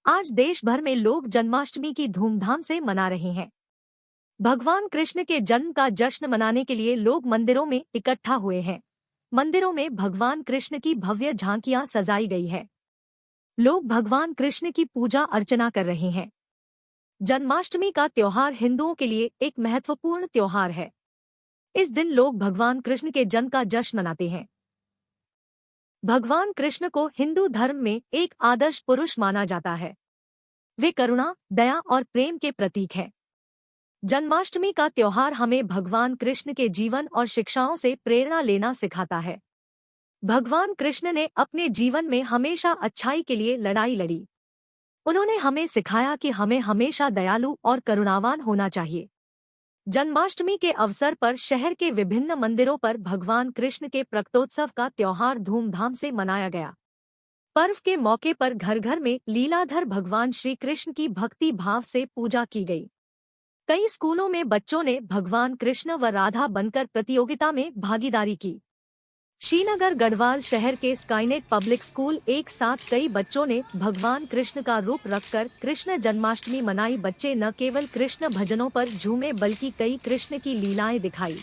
आज देश भर में लोग जन्माष्टमी की धूमधाम से मना रहे हैं। भगवान कृष्ण के जन्म का जश्न मनाने के लिए लोग मंदिरों में इकट्ठा हुए हैं। मंदिरों में भगवान कृष्ण की भव्य झांकियां सजाई गई है। लोग भगवान कृष्ण की पूजा अर्चना कर रहे हैं। जन्माष्टमी का त्योहार हिंदुओं के लिए एक महत्वपूर्ण त्योहार है। इस दिन लोग भगवान कृष्ण के जन्म का जश्न मनाते हैं। भगवान कृष्ण को हिंदू धर्म में एक आदर्श पुरुष माना जाता है। वे करुणा, दया और प्रेम के प्रतीक हैं। जन्माष्टमी का त्योहार हमें भगवान कृष्ण के जीवन और शिक्षाओं से प्रेरणा लेना सिखाता है। भगवान कृष्ण ने अपने जीवन में हमेशा अच्छाई के लिए लड़ाई लड़ी। उन्होंने हमें सिखाया कि हमें हमेशा दयालु और करुणावान होना चाहिए। जन्माष्टमी के अवसर पर शहर के विभिन्न मंदिरों पर भगवान कृष्ण के प्रकटोत्सव का त्योहार धूमधाम से मनाया गया। पर्व के मौके पर घर घर में लीलाधर भगवान श्री कृष्ण की भक्ति भाव से पूजा की गई। कई स्कूलों में बच्चों ने भगवान कृष्ण व राधा बनकर प्रतियोगिता में भागीदारी की। श्रीनगर गढ़वाल शहर के स्काईनेट पब्लिक स्कूल एक साथ कई बच्चों ने भगवान कृष्ण का रूप रखकर कृष्ण जन्माष्टमी मनाई। बच्चे न केवल कृष्ण भजनों पर झूमे बल्कि कई कृष्ण की लीलाएं दिखाई।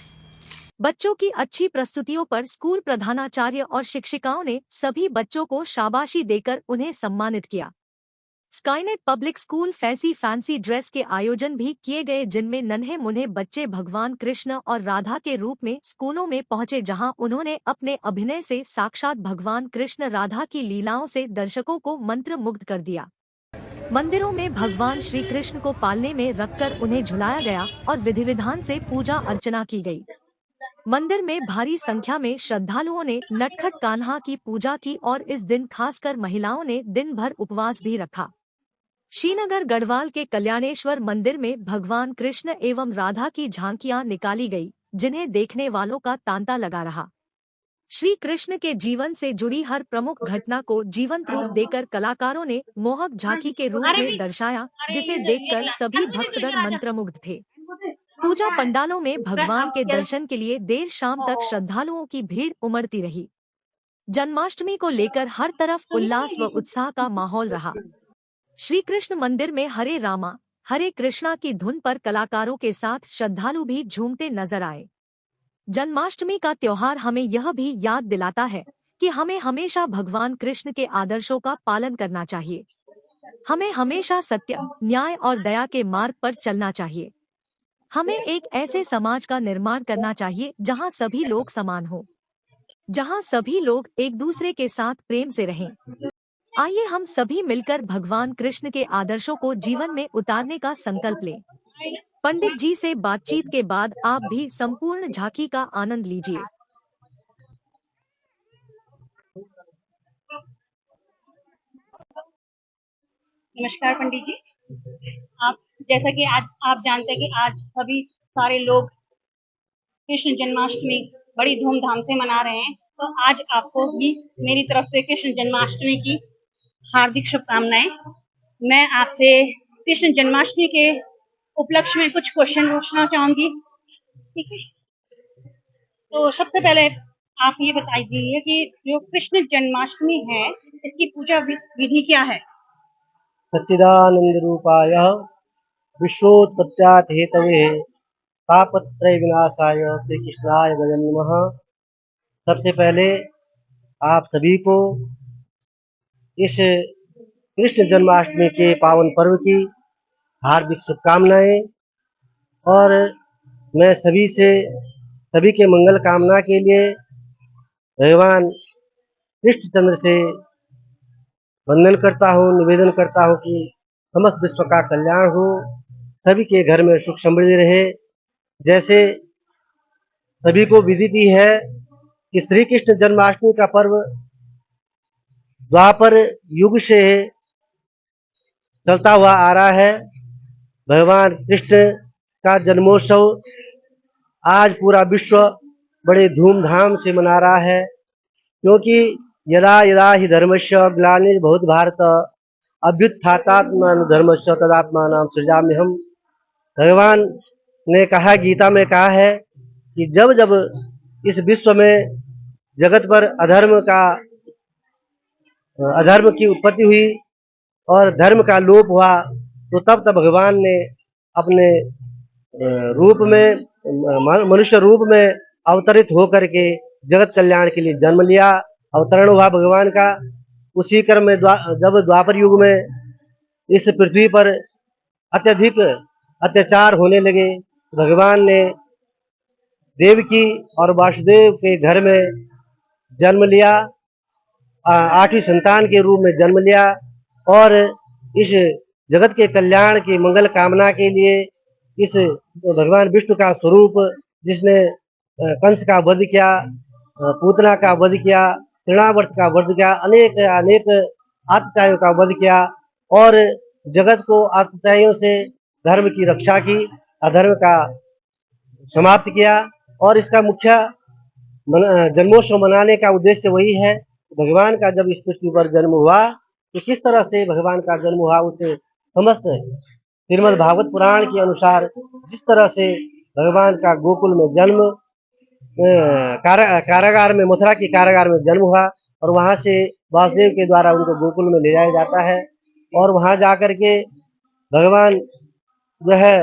बच्चों की अच्छी प्रस्तुतियों पर स्कूल प्रधानाचार्य और शिक्षिकाओं ने सभी बच्चों को शाबाशी देकर उन्हें सम्मानित किया। Skynet public school fancy dress के आयोजन भी किए गए, जिनमें नन्हे मुन्ने बच्चे भगवान कृष्ण और राधा के रूप में स्कूलों में पहुंचे, जहां उन्होंने अपने अभिनय से साक्षात भगवान कृष्ण राधा की लीलाओं से दर्शकों को मंत्रमुग्ध कर दिया। मंदिरों में भगवान श्री कृष्ण को पालने में रखकर उन्हें झुलाया गया और विधि विधान से पूजा अर्चना की गई। मंदिर में भारी संख्या में श्रद्धालुओं ने नटखट कान्हा की पूजा की और इस दिन खासकर महिलाओं ने दिन भर उपवास भी रखा। श्रीनगर गढ़वाल के कल्याणेश्वर मंदिर में भगवान कृष्ण एवं राधा की झांकियां निकाली गई, जिन्हें देखने वालों का तांता लगा रहा। श्री कृष्ण के जीवन से जुड़ी हर प्रमुख घटना को जीवंत रूप देकर कलाकारों ने मोहक झांकी के रूप में दर्शाया, जिसे देखकर सभी भक्तगण मंत्रमुग्ध थे। पूजा पंडालों में भगवान के दर्शन के लिए देर शाम तक श्रद्धालुओं की भीड़ उमड़ती रही। जन्माष्टमी को लेकर हर तरफ उल्लास व उत्साह का माहौल रहा। श्री कृष्ण मंदिर में हरे रामा हरे कृष्णा की धुन पर कलाकारों के साथ श्रद्धालु भी झूमते नजर आए। जन्माष्टमी का त्योहार हमें यह भी याद दिलाता है कि हमें हमेशा भगवान कृष्ण के आदर्शों का पालन करना चाहिए। हमें हमेशा सत्य, न्याय और दया के मार्ग पर चलना चाहिए। हमें एक ऐसे समाज का निर्माण करना चाहिए जहां सभी लोग समान हों, जहां सभी लोग एक दूसरे के साथ प्रेम से रहें। आइए हम सभी मिलकर भगवान कृष्ण के आदर्शों को जीवन में उतारने का संकल्प लें। पंडित जी से बातचीत के बाद आप भी संपूर्ण झांकी का आनंद लीजिए। नमस्कार पंडित जी। आप जैसा कि आज आप जानते हैं कि आज सभी सारे लोग कृष्ण जन्माष्टमी बड़ी धूमधाम से मना रहे हैं, तो आज आपको भी मेरी तरफ से कृष्ण जन्माष्टमी की हार्दिक शुभकामनाएं। मैं आपसे कृष्ण जन्माष्टमी के उपलक्ष्य में कुछ क्वेश्चन पूछना चाहूंगी, ठीक है? तो सबसे पहले आप ये बता दीजिए कि जो कृष्ण जन्माष्टमी है, इसकी पूजा विधि क्या है? सच्चिदानंद रूपाय विश्वोत्पत्त्यात् हेतवे तापत्रय विनाशाय श्री कृष्णाय वयं नमः। सबसे पहले आप सभी को इस कृष्ण जन्माष्टमी के पावन पर्व की हार्दिक शुभकामनाएं, और मैं सभी के मंगल कामना के लिए भगवान कृष्णचंद्र से वंदन करता हूँ, निवेदन करता हूँ कि समस्त विश्व का कल्याण हो, सभी के घर में सुख समृद्धि रहे। जैसे सभी को विदित ही है कि श्री कृष्ण जन्माष्टमी का पर्व द्वापर युग से चलता हुआ आ रहा है। भगवान कृष्ण का जन्मोत्सव आज पूरा विश्व बड़े धूमधाम से मना रहा है, क्योंकि यदा यदा ही धर्मस्य ग्लानिर्भवति भारत अभ्युत्थानात्मन धर्मस्य तदात्मानं सृजाम्यहम्। भगवान ने कहा, गीता में कहा है कि जब जब इस विश्व में जगत पर अधर्म की उत्पत्ति हुई और धर्म का लोप हुआ, तो तब भगवान ने अपने रूप में मनुष्य रूप में अवतरित होकर के जगत कल्याण के लिए जन्म लिया, अवतरण हुआ भगवान का। उसी क्रम में जब द्वापर युग में इस पृथ्वी पर अत्यधिक अत्याचार होने लगे, भगवान ने देवकी और वासुदेव के घर में जन्म लिया, आठवीं संतान के रूप में जन्म लिया और इस जगत के कल्याण की मंगल कामना के लिए इस भगवान विष्णु का स्वरूप, जिसने कंस का वध किया, पूतना का वध किया, तृणावर्त का वध किया, अनेक अनेक आतताइयों का वध किया और जगत को आतताइयों से धर्म की रक्षा की, अधर्म का समाप्त किया। और इसका मुख्य जन्मोत्सव मनाने का उद्देश्य वही है। भगवान का जब इस पृथ्वी पर जन्म हुआ तो किस तरह से भगवान का जन्म हुआ, उसे समस्त श्रीमद् भागवत पुराण के अनुसार जिस तरह से भगवान का गोकुल में जन्म, कारागार में, मथुरा के कारागार में जन्म हुआ और वहां से वासुदेव के द्वारा उनको गोकुल में ले जाया जाता है और वहां जाकर के भगवान जो है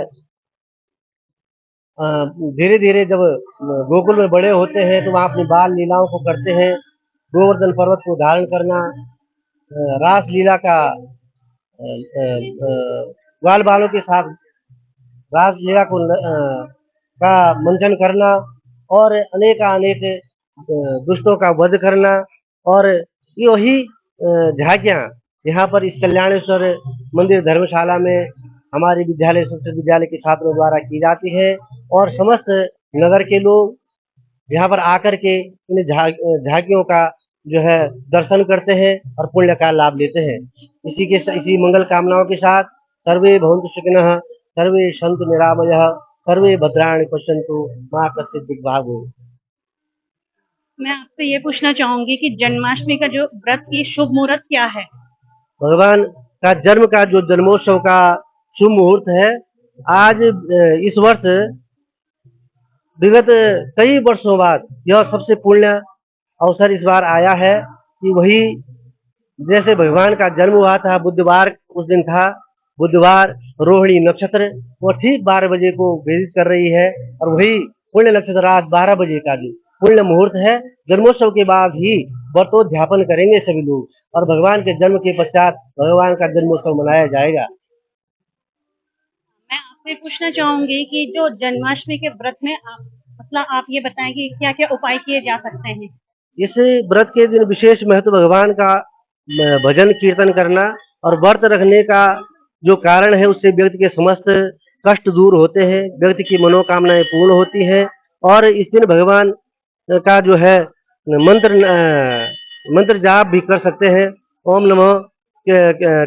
धीरे धीरे जब गोकुल में बड़े होते हैं तो वहाँ अपनी बाल लीलाओं को करते हैं। गोवर्धन पर्वत को धारण करना, रास लीला का ग्वाल बालों के साथ रास लीला को का मंचन करना और अनेक दुष्टों का वध करना। और ये वही झांकियाँ यहाँ पर इस कल्याणेश्वर मंदिर धर्मशाला में हमारे विद्यालय, संस्कृत विद्यालय के छात्रों द्वारा की जाती है और समस्त नगर के लोग यहाँ पर आकर के इन झांकियों का जो है दर्शन करते हैं और पुण्य का लाभ लेते हैं। इसी मंगल कामनाओं के साथ सर्वे भवन्तु सुखिनः, सर्वे सन्तु निरामयः, सर्वे भद्राणि पश्यन्तु मा कश्चित् दुर्भाग्यो। मैं आपसे ये पूछना चाहूंगी कि जन्माष्टमी का जो व्रत की शुभ मुहूर्त क्या है? भगवान का जन्म का जो जन्मोत्सव का शुभ मुहूर्त है, आज इस वर्ष विगत कई वर्षों बाद यह सबसे पुण्य अवसर इस बार आया है कि वही जैसे भगवान का जन्म हुआ था बुधवार, उस दिन था बुधवार, रोहिणी नक्षत्र, वो ठीक 12 बजे को भेदित कर रही है और वही पुण्य नक्षत्र रात 12 बजे का जो पुण्य मुहूर्त है। जन्मोत्सव के बाद ही व्रतोद्यापन करेंगे सभी लोग और भगवान के जन्म के पश्चात भगवान का जन्मोत्सव मनाया जाएगा। मैं आपसे पूछना चाहूंगी कि जो जन्माष्टमी के व्रत में आप ये बताएं कि क्या क्या उपाय किए जा सकते हैं? इस व्रत के दिन विशेष महत्व भगवान का भजन कीर्तन करना और व्रत रखने का जो कारण है उससे व्यक्ति के समस्त कष्ट दूर होते हैं, व्यक्ति की मनोकामनाएं पूर्ण होती हैं और इस दिन भगवान का जो है मंत्र जाप भी कर सकते हैं। ओम नमः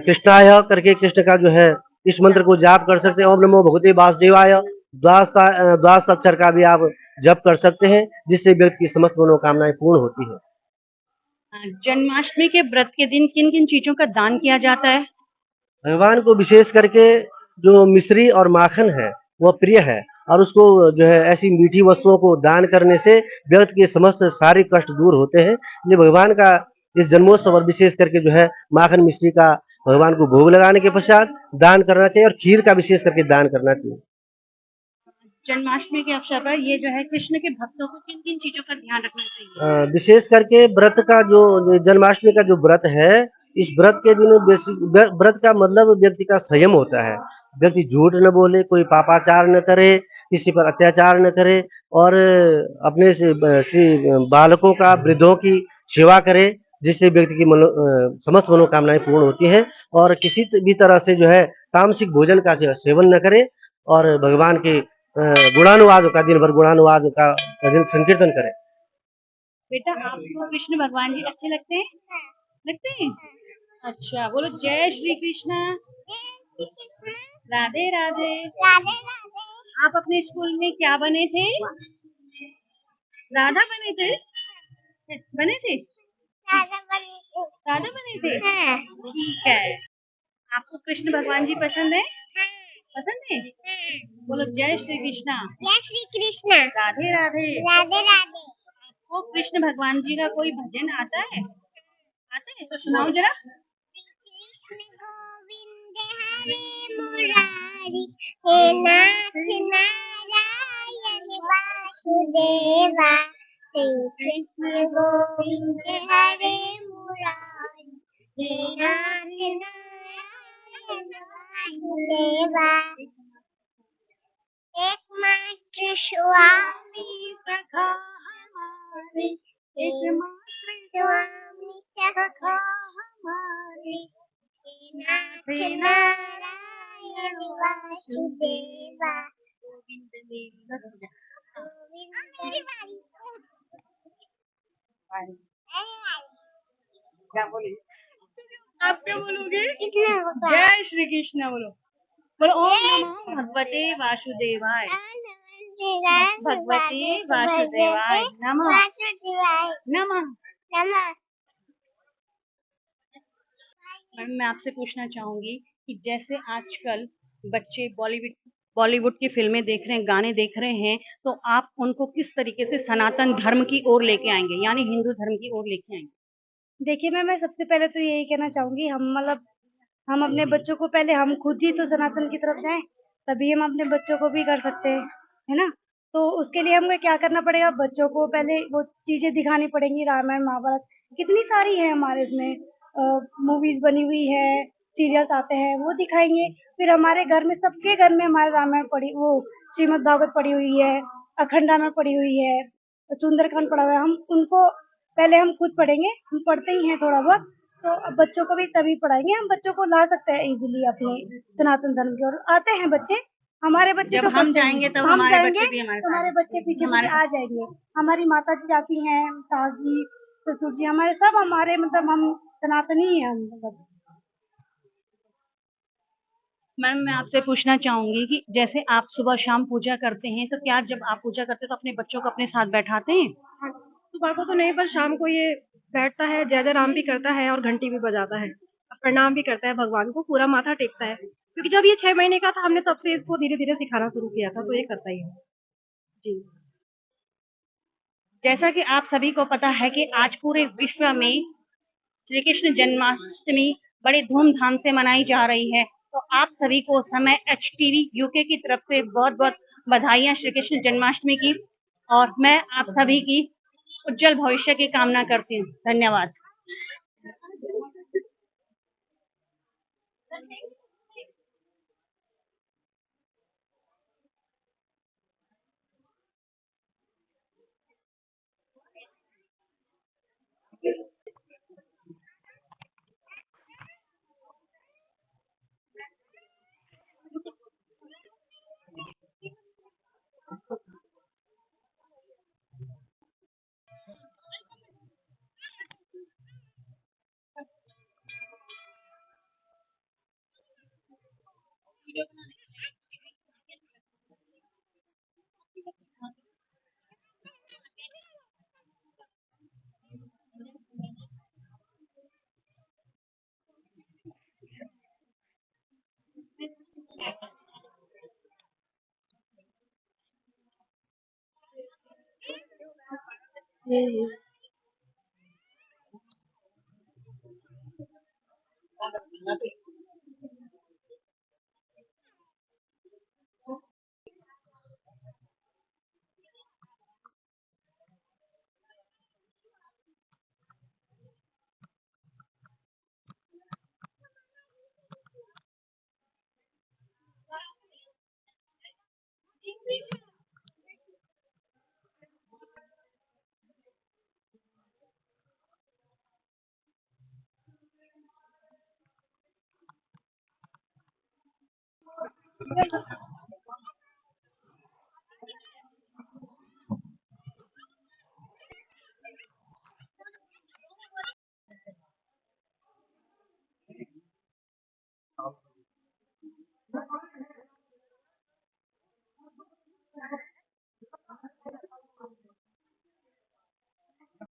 कृष्णाय करके कृष्ण का जो है इस मंत्र को जाप कर सकते हैं। ओम नमो भगवते वासुदेवाय द्वादश अक्षर का भी आप जप कर सकते हैं, जिससे व्यक्ति की समस्त मनोकामनाएं पूर्ण होती है। जन्माष्टमी के व्रत के दिन किन किन चीजों का दान किया जाता है? भगवान को विशेष करके जो मिश्री और माखन है वह प्रिय है और उसको जो है ऐसी मीठी वस्तुओं को दान करने से व्यक्ति के समस्त सारे कष्ट दूर होते हैं। ये भगवान का इस जन्मोत्सव और विशेष करके जो है माखन मिश्री का भगवान को भोग लगाने के पश्चात दान करना चाहिए और खीर का विशेष करके दान करना चाहिए। जन्माष्टमी के अवसर पर ये जो है कृष्ण के भक्तों को किन किन चीजों का ध्यान रखना चाहिए? विशेष करके व्रत का जो जन्माष्टमी का जो व्रत है, इस व्रत के दिन व्रत का मतलब व्यक्ति का संयम होता है। व्यक्ति झूठ न बोले, कोई पापाचार न करे, किसी पर अत्याचार न करे और अपने से बालकों का, वृद्धों की सेवा करे, जिससे व्यक्ति की समस्त मनोकामनाएं पूर्ण होती हैं और किसी भी तरह से जो है तामसिक भोजन का सेवन न करे और भगवान के गुणानुवाद का, दिन भर गुणानुवाद का भजन संकीर्तन करे। बेटा, आपको कृष्ण भगवान जी अच्छे लगते हैं? लगते हैं? अच्छा, बोलो जय श्री कृष्ण, राधे राधे। आप अपने स्कूल में क्या बने थे? राधा बने थे? बने थे? राधा बने थे? ठीक है। आपको कृष्ण भगवान जी पसंद है? पसंद है? बोलो जय श्री कृष्णा। जय श्री कृष्ण। राधे राधे। राधे राधे। आपको कृष्ण भगवान जी का कोई भजन आता है? आता है तो सुनाओ जरा। मुरारी हे नाथ नारायण वासुदेवा श्री कृष्ण गोविंद हरे मुरारी हे नाथ नारायण वासुदेवा एकमात्र स्वामी सखा हमारे एकमात्र स्वामी सखा हमारे हे नाथ नारायण वासुदेवा गोविंद क्या बोली? आप क्या बोलोगे? जय श्री कृष्ण बोलो। बोलो ओम नमो भगवते वासुदेवाय। भगवते वासुदेवाय नमः। नमः। मैम मैं आपसे पूछना चाहूंगी कि जैसे आजकल बच्चे बॉलीवुड की फिल्में देख रहे हैं, गाने देख रहे हैं, तो आप उनको किस तरीके से सनातन धर्म की ओर लेके आएंगे, यानी हिंदू धर्म की ओर लेके आएंगे? देखिए मैं सबसे पहले तो यही कहना चाहूंगी, हम अपने बच्चों को पहले हम खुद ही तो सनातन की तरफ जाएं, तभी हम अपने बच्चों को भी कर सकते हैं, है ना। तो उसके लिए हमें क्या करना पड़ेगा, बच्चों को पहले वो चीजें दिखानी पड़ेंगी। रामायण महाभारत कितनी सारी है हमारे इसमें, मूवीज बनी हुई है, सीरियल्स आते हैं, वो दिखाएंगे। फिर हमारे घर में, सबके घर में हमारे रामायण पड़ी, वो श्रीमद् भागवत पड़ी हुई है, अखंड रामायण पड़ी हुई है, सुंदरकांड पड़ा हुआ है। हम उनको पहले हम खुद पढ़ेंगे, हम पढ़ते ही हैं थोड़ा बहुत, तो अब बच्चों को भी तभी पढ़ाएंगे। हम बच्चों को ला सकते हैं इजीली अपने सनातन धर्म की ओर। आते हैं बच्चे, हमारे बच्चे जब तो हम करते हैं। जाएंगे तब हम हमारे जाएंगे, बच्चे भी हमारे साथ हमारे बच्चे पीछे हमारे पीछे आ जाएंगे। हमारी माता जी जाती हैं, सास जी, ससुर जी, हमारे सब हमारे मतलब हम सनातनी हैं हम मतलब। मैम मैं आपसे पूछना चाहूंगी कि जैसे आप सुबह शाम पूजा करते हैं, तो क्या जब आप पूजा करते हैं तो अपने बच्चों को अपने साथ बैठाते हैं? सुबह को तो नहीं, पर शाम को ये बैठता है, जय जय राम भी करता है और घंटी भी बजाता है, प्रणाम भी करता है भगवान को, पूरा माथा टेकता है। क्योंकि जब ये 6 महीने का था, हमने तब से इसको धीरे धीरे सिखाना शुरू किया था, तो ये करता ही है जी। जैसा कि आप सभी को पता है कि आज पूरे विश्व में श्री कृष्ण जन्माष्टमी बड़े धूमधाम से मनाई जा रही है, तो आप सभी को समय HTV UK की तरफ से बहुत बहुत बधाइयाँ श्री कृष्ण जन्माष्टमी की, और मैं आप सभी की उज्जवल भविष्य की कामना करती हूँ। धन्यवाद।